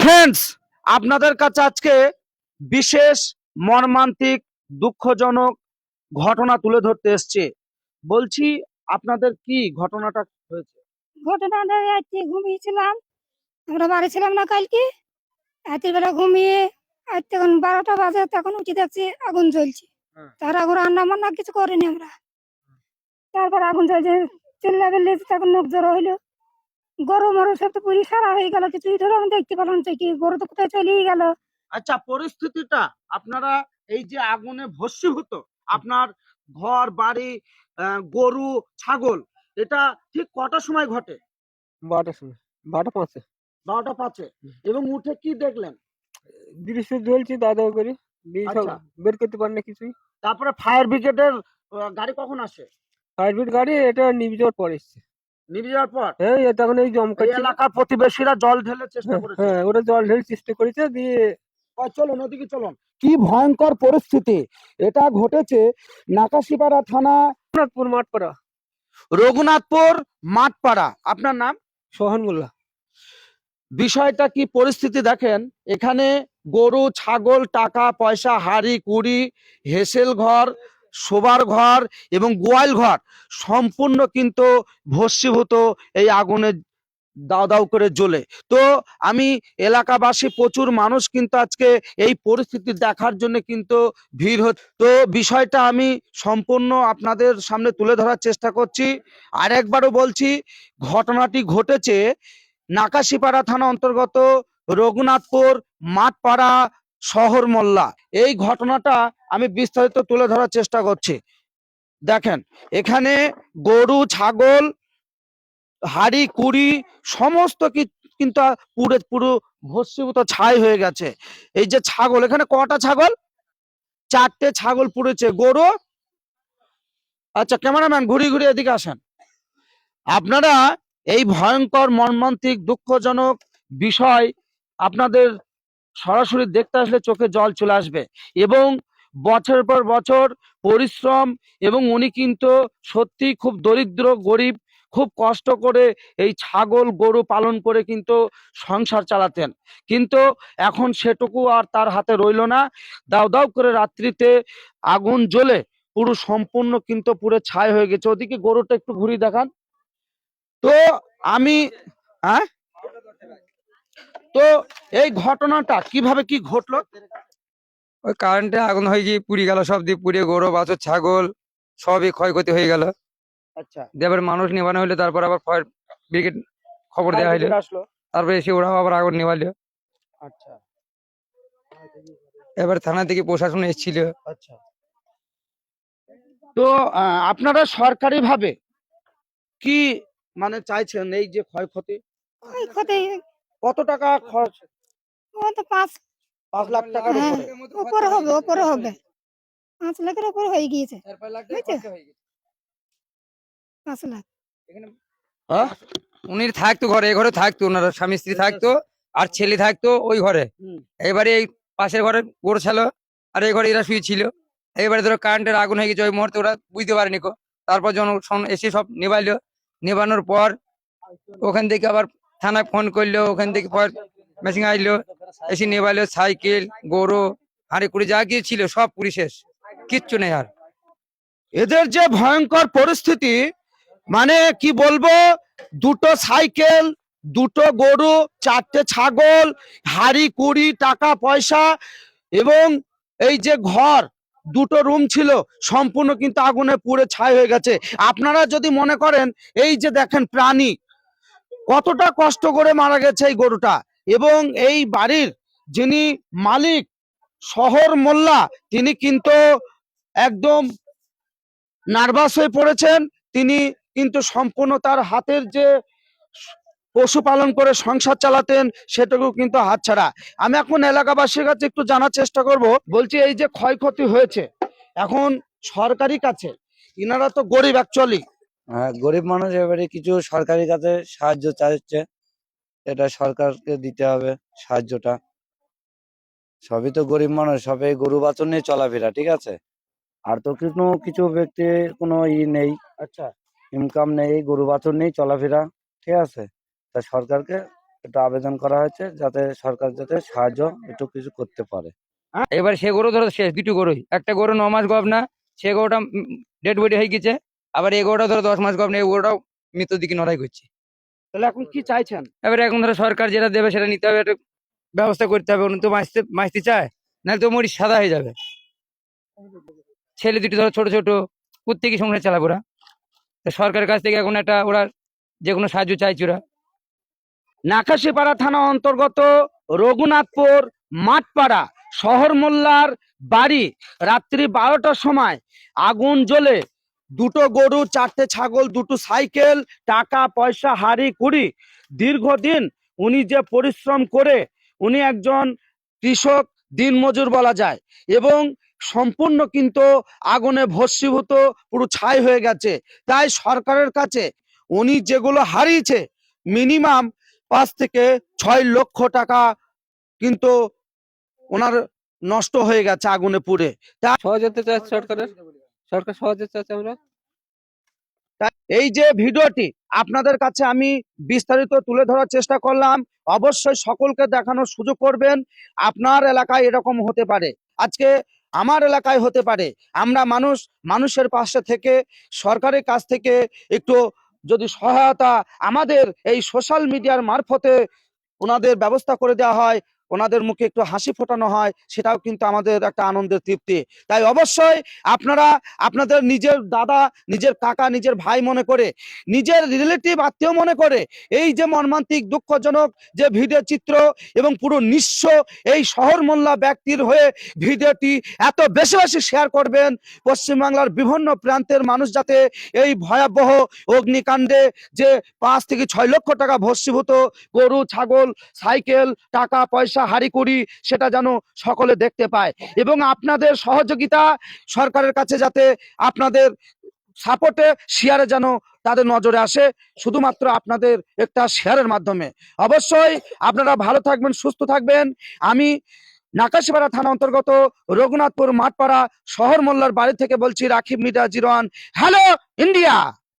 Friends, আপনাদের কাছে আজকে বিশেষ মর্মান্তিক দুঃখজনক ঘটনা তুলে ধরতে এসছে। বলছি, আপনাদের কি ঘটনাটা হয়েছে? ঘটনাটা আজকে ঘুমিয়েছিলাম, আমরা বাড়ি ছিলাম না কালকে। রাতের বেলা ঘুমিয়ে আজ তখন 12টা বাজে, তখন উঠে দেখছি আগুন জ্বলছে। হ্যাঁ। তার আগুন রান্না বান্না কিছু করিনি আমরা। তারপর আগুন জ্বলছে, চিল্লাবিল্লি, তখন লোক জড়ো হইলো। গরু মরু সব তো পুরি সারা হয়ে গেল, কিছুই ধরো আমি দেখতে পেলাম না, কি গরু তো কোথায় চলেই গেল। আচ্ছা, পরিস্থিতিটা আপনারা এই যে আগুনে ভস্মীভূত, আপনার ঘর বাড়ি, গরু ছাগল, এটা ঠিক কটার সময় ঘটে? 12টার সময়, 12টা 5-এ। 12টা 5-এ। এবং উঠে কি দেখলেন? দৃশ্য জ্বলছে দাদা করে দিয়ে সব আচ্ছা, বের করতে পারে না কিছুই। তারপরে ফায়ার ব্রিগেডের গাড়ি কখন আসে? প্রাইভেট গাড়ি এটা নিভে যাওয়ার পর এসছে। নিভে যাওয়ার পর হ্যাঁ, তখন এই এই জমকাচ্ছে। এলাকার প্রতিবেশীরা জল ঢেলে চেষ্টা হ্যাঁ করেছে। হ্যাঁ, ওরা জল ঢেলে চেষ্টা করেছে দিয়ে চলুন ওদিকে চলুন। কি ভয়ঙ্কর পরিস্থিতি! এটা ঘটেছে নাকাশিপাড়া থানা, রঘুনাথপুর মাঠপাড়া। রঘুনাথপুর মাঠপাড়া। আপনার নাম? সোহান মোল্লা। বিষয়টা কি পরিস্থিতি দেখেন, এখানে গরু ছাগল টাকা পয়সা হাড়ি কুড়ি হেসেল ঘর শোবার ঘর এবং গোয়াল ঘর সম্পূর্ণ কিন্তু ভস্মীভূত এই আগুনে দাও দাও করে জ্বলে। তো আমি এলাকাবাসী প্রচুর মানুষ কিন্তু আজকে এই পরিস্থিতি দেখার জন্য কিন্তু ভিড় হচ্ছে। তো বিষয়টা আমি সম্পূর্ণ আপনাদের সামনে তুলে ধরার চেষ্টা করছি। আর একবারও বলছি, ঘটনাটি ঘটেছে নাকাশিপাড়া থানা অন্তর্গত রঘুনাথপুর মাঠপাড়া শহর মোল্লা। এই ঘটনাটা আমি বিস্তারিত তুলে ধরার চেষ্টা করছি। দেখেন, এখানে গরু ছাগল হাড়ি কুড়ি সমস্ত কিন্তু পুরো ভস্মীভূত ছাই হয়ে গেছে। এই যে ছাগল, এখানে কটা ছাগল? 4টে ছাগল পুড়েছে। গরু, আচ্ছা ক্যামেরাম্যান ঘুরি ঘুরি এদিকে আসেন। আপনারা এই ভয়ঙ্কর মর্মান্তিক দুঃখজনক বিষয় আপনাদের সরাসরি দেখতে আসলে চোখে জল চলে আসবে। এবং বছর পর বছর পরিশ্রম, এবং উনি কিন্তু সত্যি খুব দরিদ্র গরিব, খুব কষ্ট করে এই ছাগল গরু পালন করে কিন্তু সংসার চালাতেন। কিন্তু এখন সেটুকু আর তার হাতে রইল না। দাও দাও করে রাত্রিতে আগুন জ্বলে পুরো সম্পূর্ণ কিন্তু পুরো ছাই হয়ে গেছে। ওদিকে গরুটা একটু ঘুরি দেখান তো। আমি হ্যাঁ, তো এই ঘটনাটা কিভাবে কি ঘটলো? ওই কারেন্টে আগুন হয়ে গিয়ে পুড়ে গেল, সব দিয়ে পুড়ে গরু বাছুর ছাগল সবই ক্ষয়ক্ষতি হয়ে গেল। আচ্ছা, দিয়ে আবার মানুষ নেবানো হইলো, তারপর আবার ফায়ার ব্রিগেড খবর দেওয়া হইলো, আসলো। তারপরে এসে ওরাও আবার আগুন নেবালো। আচ্ছা এবার থানা থেকে প্রশাসন এসেছিল। আচ্ছা, তো আপনারা সরকারি ভাবে কি মানে চাইছেন এই যে ক্ষয়ক্ষতি? ওই ক্ষতি কত টাকা খরচ? ও তো 5 লাখ টাকার হ্যাঁ, উপরে। উপরে হবে 5 লাখের উপর হয়ে গিয়েছে। বুঝছো? 5 লাখ। হ্যাঁ? উনি থাকতো ঘরে, এ ঘরে থাকতো, ওনারা স্বামী স্ত্রী থাকতো আর ছেলে থাকতো ওই ঘরে। হুম। এবারে এই পাশের ঘরে গরু ছিল আর এই ঘরে এরা শুয়েছিল। এবারে ধরো কারেন্টের আগুন হয়ে গেছে, ওই মুহূর্তে ওরা বুঝতে পারেনি কো। তারপর যখন এসে সব নেবাইলো, নেবানোর পর ওখান থেকে আবার থানায় ফোন করলো, ওখান থেকে পর মেশিন আইলো, এসে নেবাইলো। সাইকেল গরু হাঁড়ি কুড়ি যা গিয়ে ছিল সব পুরি শেষ, কিচ্ছু নেই আর। এদের যে ভয়ঙ্কর পরিস্থিতি, মানে কি বলবো, 2টো সাইকেল, 2টো গরু, 4টে ছাগল, হাড়ি কুড়ি টাকা পয়সা, এবং এই যে ঘর, 2টো রুম ছিল সম্পূর্ণ কিন্তু আগুনে পুড়ে ছাই হয়ে গেছে। আপনারা যদি মনে করেন, এই যে দেখেন প্রাণী কতটা কষ্ট করে মারা গেছে এই গরুটা, এবং এই বাড়ির যিনি মালিক শহর মোল্লা, তিনি কিন্তু একদম নার্ভাস হয়ে পড়েছেন। তিনি কিন্তু সম্পূর্ণ তার হাতের যে পশুপালন করে সংসার চালাতেন সেটুকু কিন্তু হাতছাড়া। আমি এখন এলাকাবাসীর কাছে একটু জানার চেষ্টা করব। বলছি, এই যে ক্ষয়ক্ষতি হয়েছে, এখন সরকারি কাছে, ইনারা তো গরিব অ্যাকচুয়ালি। হ্যাঁ, গরিব মানুষ, এবারে কিছু সরকারি কাছে সাহায্য চাইছে, এটা সরকারকে দিতে হবে সাহায্যটা। সবই তো গরিব মানুষ, সবাই গরু বাছুর নিয়ে চলাফেরা, ঠিক আছে। আর তো কিছু কিছু ব্যক্তির কোনো নেই, আচ্ছা, ইনকাম নেই, গরু বাছুর নেই চলাফেরা, ঠিক আছে। তা সরকারকে একটু আবেদন করা হয়েছে যাতে সরকার যাতে সাহায্য একটু কিছু করতে পারে। এবার সে গরু ধরো শেষ দুটো গরুই, একটা গরু 9 মাস গভ না, সে গরুটা ডেড বডি হয়ে গেছে। আবার এই গরুটা ধরো 10 মাস গভ না, এই গরুটাও মৃত্যুর দিকে লড়াই করছে। তাহলে এখন কি চাইছেন? এবারে এখন ধরো সরকার যেটা দেবে সেটা নিতে হবে, একটা ব্যবস্থা করতে হবে। উনি তো মাছতে চায়, নাহলে তো মরিচ সাদা হয়ে যাবে। ছেলে দুটো ধরো ছোট ছোট, প্রত্যেকই সংসার চালাবে ওরা। তো সরকারের কাছ থেকে এখন একটা ওরা যে কোনো সাহায্য চাইছে ওরা। নাকাশিপাড়া থানা অন্তর্গত রঘুনাথপুর মাঠপাড়া শহর মোল্লার বাড়ি রাত্রি 12টার সময় আগুন জ্বলে দুটো গরু, 4টে ছাগল, দুটো সাইকেল, টাকা পয়সা হাড়ি কুড়ি। দীর্ঘদিন উনি যে পরিশ্রম করে, উনি একজন কৃষক দিনমজুর বলা যায়, এবং সম্পূর্ণ কিন্তু আগুনে ভস্মীভূত পুরো ছাই হয়ে গেছে। তাই সরকারের কাছে উনি যেগুলো হারিয়েছে মিনিমাম 5 থেকে 6 লক্ষ টাকা কিন্তু ওনার নষ্ট হয়ে গেছে আগুনে পুড়ে। সহযোগিতা চাচ্ছি সরকার সহযোগিতা চাচ্ছে আমরা। তাই এই যে ভিডিওটি আপনাদের কাছে আমি বিস্তারিত তুলে ধরার চেষ্টা করলাম, অবশ্যই সকলকে দেখানোর সুযোগ করবেন। আপনার এলাকায় এরকম হতে পারে, আজকে আমার এলাকায় হতে পারে। আমরা মানুষের পাশে থেকে সরকারের কাছ থেকে একটু যদি সহায়তা আমাদের এই সোশ্যাল মিডিয়ার মারফতে ওনাদের ব্যবস্থা করে দেওয়া হয়, ওনাদের মুখে একটু হাসি ফোটানো হয়, সেটাও কিন্তু আমাদের একটা আনন্দের তৃপ্তি। তাই অবশ্যই আপনারা আপনাদের নিজের দাদা, নিজের কাকা, নিজের ভাই মনে করে, নিজের রিলেটিভ আত্মীয় মনে করে এই যে মর্মান্তিক দুঃখজনক যে ভিডিও চিত্র এবং পুরো নিঃস্ব এই শহর মোল্লা ব্যক্তির হয়ে ভিডিওটি এত বেশি বেশি শেয়ার করবেন, পশ্চিমবাংলার বিভিন্ন প্রান্তের মানুষ যাতে এই ভয়াবহ অগ্নিকাণ্ডে যে 5 থেকে 6 লক্ষ টাকা ভস্মীভূত গরু, ছাগল, সাইকেল, টাকা পয়সা, হাড়ি কুড়ি, সেটা যেন সকলে দেখতে পায়। এবং আপনাদের সহযোগিতা সরকারের কাছে যাতে আপনাদের সাপোর্টে শেয়ারে যেন তাদের নজরে আসে, শুধুমাত্র আপনাদের একটা শেয়ারের মাধ্যমে। অবশ্যই আপনারা ভালো থাকবেন, সুস্থ থাকবেন। আমি নাকাশিপাড়া থানা অন্তর্গত রঘুনাথপুর মাঠপাড়া শহর মোল্লার বাড়ি থেকে বলছি, রাকিব মিডিয়া 01। Hello India.